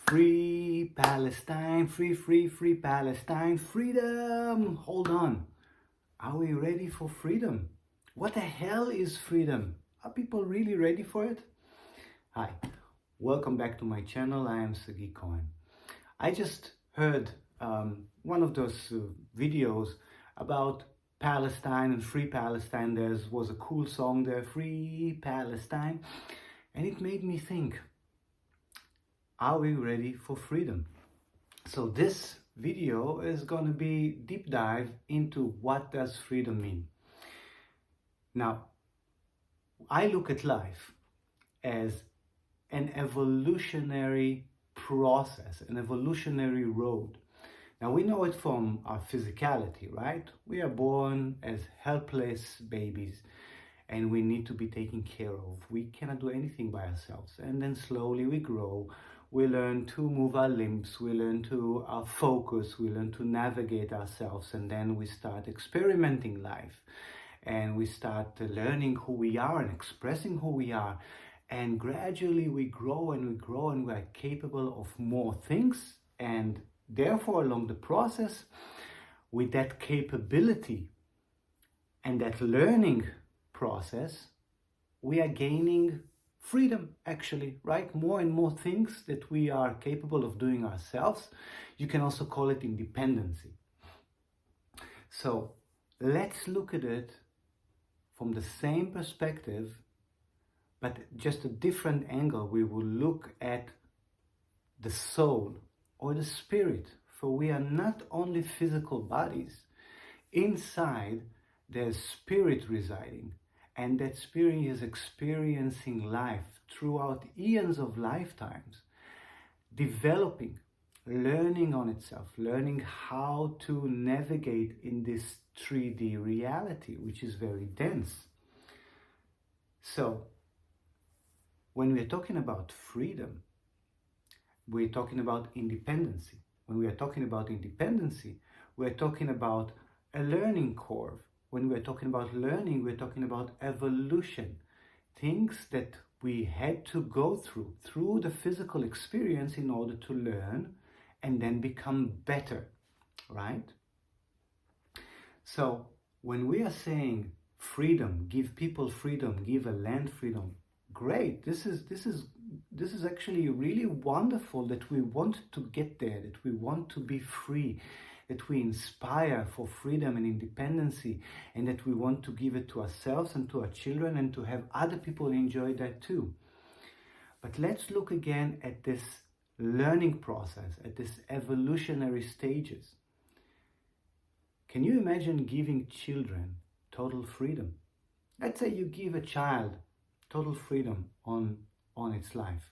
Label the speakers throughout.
Speaker 1: Free Palestine, free Palestine, freedom! Hold on. Are we ready for freedom? What the hell is freedom? Are people really ready for it? Hi, welcome back to my channel. I am Sagi Cohen. I just heard one of those videos about Palestine and Free Palestine. There was a cool song there, Free Palestine, and it made me think, are we ready for freedom? So this video is going to be deep dive into what does freedom mean. Now, I look at life as an evolutionary process, an evolutionary road. Now, we know it from our physicality, right? We are born as helpless babies and we need to be taken care of. We cannot do anything by ourselves. And then slowly we grow. We learn to move our limbs, we learn to focus, we learn to navigate ourselves, and then we start experimenting life. And we start learning who we are and expressing who we are. And gradually we grow and we grow and we are capable of more things. And therefore, along the process, with that capability and that learning process, we are gaining freedom, actually, right? More and more things that we are capable of doing ourselves. You can also call it independency. So let's look at it from the same perspective, but just a different angle. We will look at the soul or the spirit, for we are not only physical bodies. Inside, there's spirit residing. And that spirit is experiencing life throughout eons of lifetimes, developing, learning on itself, learning how to navigate in this 3D reality, which is very dense. So, when we're talking about freedom, we're talking about independency. When we are talking about independency, we're talking about a learning curve. When we're talking about learning, we're talking about evolution. Things that we had to go through the physical experience in order to learn and then become better, right? So when we are saying freedom, give people freedom, give a land freedom, great. This is actually really wonderful that we want to get there, that we want to be free, that we inspire for freedom and independency, and that we want to give it to ourselves and to our children and to have other people enjoy that too. But let's look again at this learning process, at this evolutionary stages. Can you imagine giving children total freedom? Let's say you give a child total freedom on its life,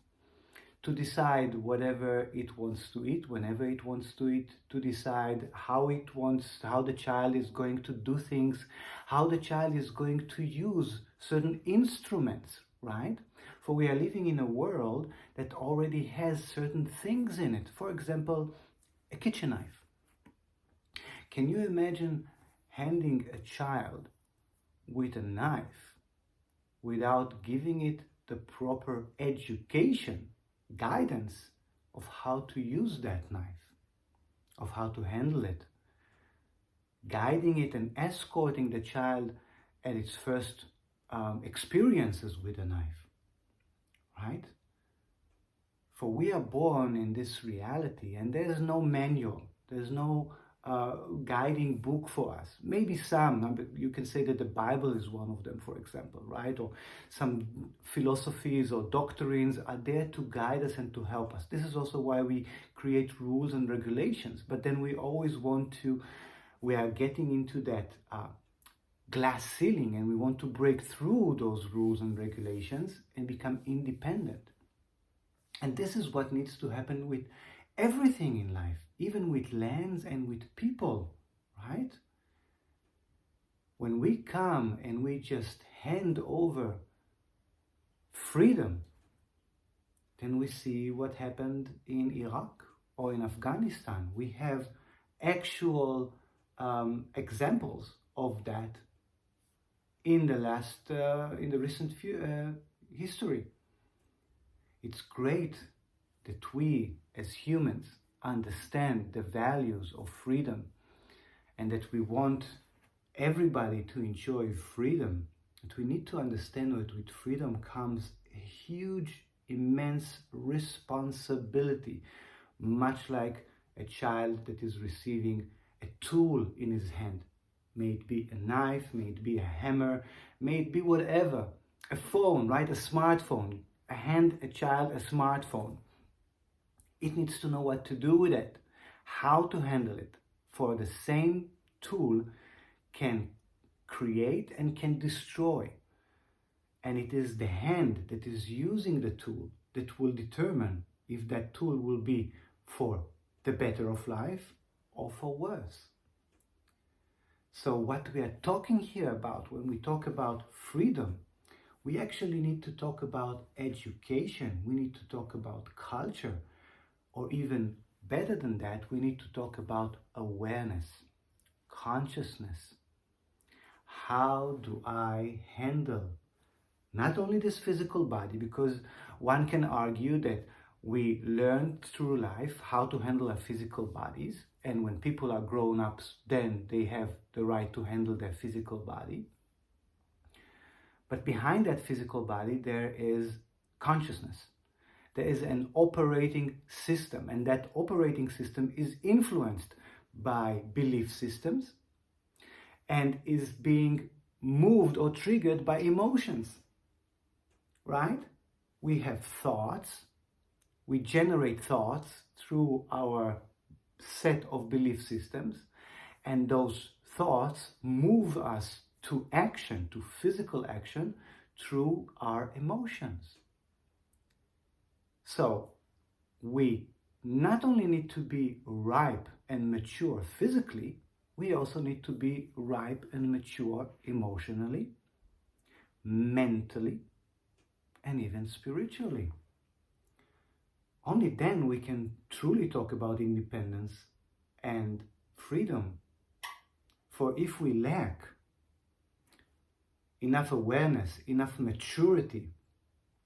Speaker 1: to decide whatever it wants to eat, whenever it wants to eat, to decide how the child is going to do things, how the child is going to use certain instruments, right? For we are living in a world that already has certain things in it. For example, a kitchen knife. Can you imagine handing a child with a knife without giving it the proper education, guidance of how to use that knife, of how to handle it, guiding it and escorting the child at its first experiences with a knife, right? For we are born in this reality and there's no manual, there's no guiding book for us. Maybe some, you can say that the Bible is one of them, for example, right? Or some philosophies or doctrines are there to guide us and to help us. This is also why we create rules and regulations. But then we always we are getting into that glass ceiling and we want to break through those rules and regulations and become independent. And this is what needs to happen with everything in life, even with lands and with people, right? When we come and we just hand over freedom, then we see what happened in Iraq or in Afghanistan. We have actual examples of that in the recent history. It's great that we as humans understand the values of freedom and that we want everybody to enjoy freedom, that we need to understand that with freedom comes a huge, immense responsibility, much like a child that is receiving a tool in his hand. May it be a knife, may it be a hammer, may it be whatever. A phone, right? A smartphone. Hand a child a smartphone. It needs to know what to do with it, how to handle it. For the same tool can create and can destroy. And it is the hand that is using the tool that will determine if that tool will be for the better of life or for worse. So what we are talking here about when we talk about freedom, we actually need to talk about education. We need to talk about culture, or even better than that, we need to talk about awareness, consciousness. How do I handle not only this physical body, because one can argue that we learn through life how to handle our physical bodies, and when people are grown-ups, then they have the right to handle their physical body. But behind that physical body, there is consciousness. There is an operating system, and that operating system is influenced by belief systems and is being moved or triggered by emotions, right? We have thoughts. We generate thoughts through our set of belief systems, and those thoughts move us to action, to physical action, through our emotions. So we not only need to be ripe and mature physically, we also need to be ripe and mature emotionally, mentally, and even spiritually. Only then we can truly talk about independence and freedom. For if we lack enough awareness, enough maturity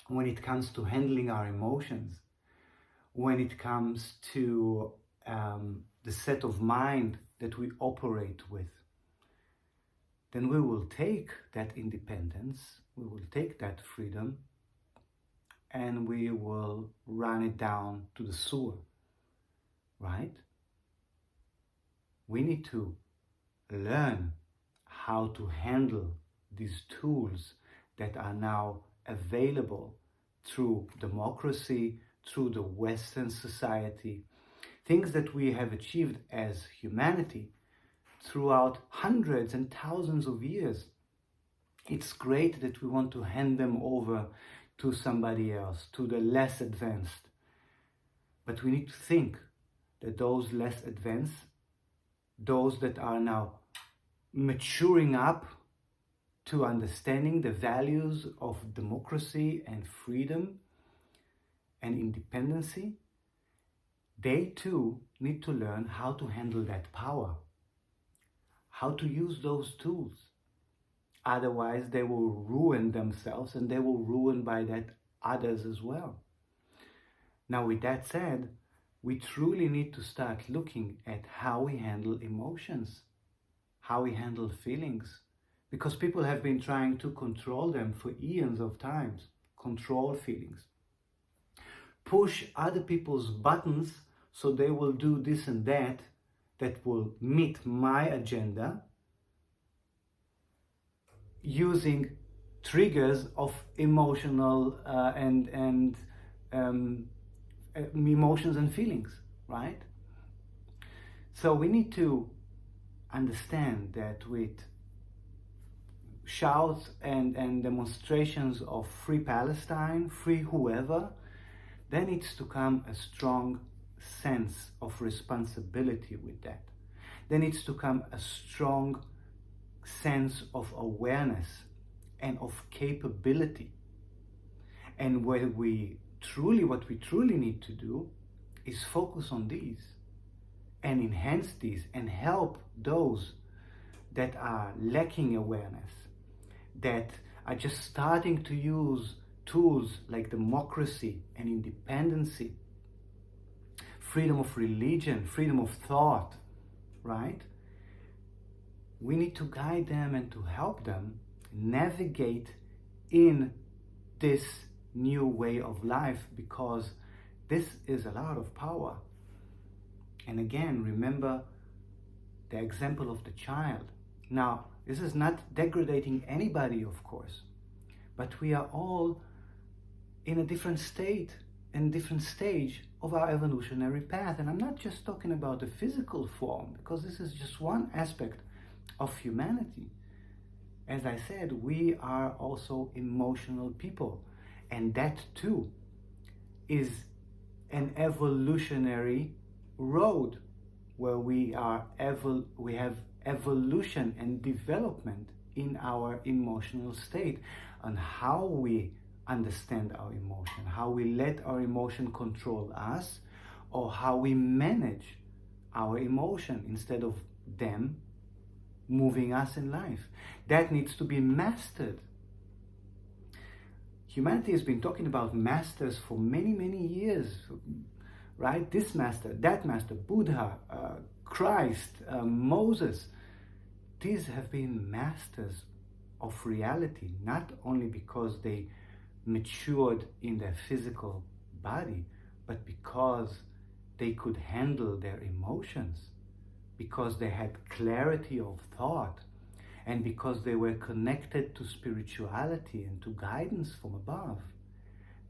Speaker 1: when it comes to handling our emotions, when it comes to the set of mind that we operate with, then we will take that independence, we will take that freedom, and we will run it down to the sewer, right? We need to learn how to handle these tools that are now available through democracy, through the Western society, things that we have achieved as humanity throughout hundreds and thousands of years. It's great that we want to hand them over to somebody else, to the less advanced. But we need to think that those less advanced, those that are now maturing up to understanding the values of democracy and freedom and independency, they too need to learn how to handle that power, how to use those tools. Otherwise, they will ruin themselves, and they will ruin by that others as well. Now, with that said, we truly need to start looking at how we handle emotions, how we handle feelings, because people have been trying to control them for eons of times. Control feelings. Push other people's buttons so they will do this and that will meet my agenda, using triggers of emotional emotions and feelings, right? So we need to understand that with shouts and demonstrations of free Palestine, free whoever, there needs to come a strong sense of responsibility with that. There needs to come a strong sense of awareness and of capability. And what we truly need to do is focus on these and enhance these and help those that are lacking awareness, that are just starting to use tools like democracy and independency freedom of religion, freedom of thought, right? We need to guide them and to help them navigate in this new way of life, because this is a lot of power. And again, remember the example of the child. Now, this is not degrading anybody, of course, but we are all in a different state and different stage of our evolutionary path. And I'm not just talking about the physical form, because this is just one aspect of humanity. As I said, we are also emotional people, and that too is an evolutionary road where we have evolution and development in our emotional state, on how we understand our emotion, how we let our emotion control us, or how we manage our emotion instead of them moving us in life. That needs to be mastered. Humanity has been talking about masters for many, many years, right? This master, that master, Buddha, Christ, Moses. These have been masters of reality, not only because they matured in their physical body, but because they could handle their emotions, because they had clarity of thought, and because they were connected to spirituality and to guidance from above.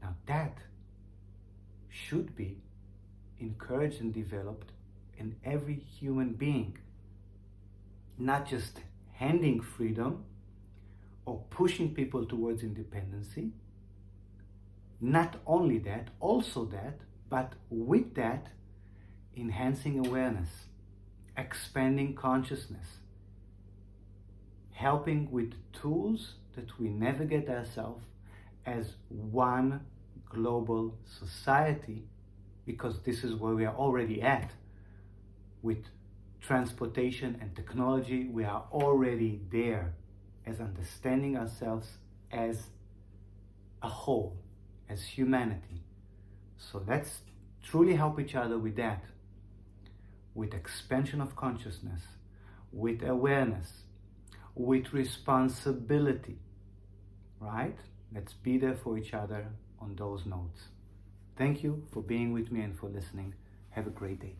Speaker 1: Now that should be encouraged and developed in every human being, not just handing freedom or pushing people towards independency. Not only that, also that, but with that, enhancing awareness, expanding consciousness, helping with tools that we navigate ourselves as one global society, because this is where we are already at. With transportation and technology, we are already there as understanding ourselves as a whole, as humanity. So let's truly help each other with that, with expansion of consciousness, with awareness, with responsibility, right? Let's be there for each other on those notes. Thank you for being with me and for listening. Have a great day.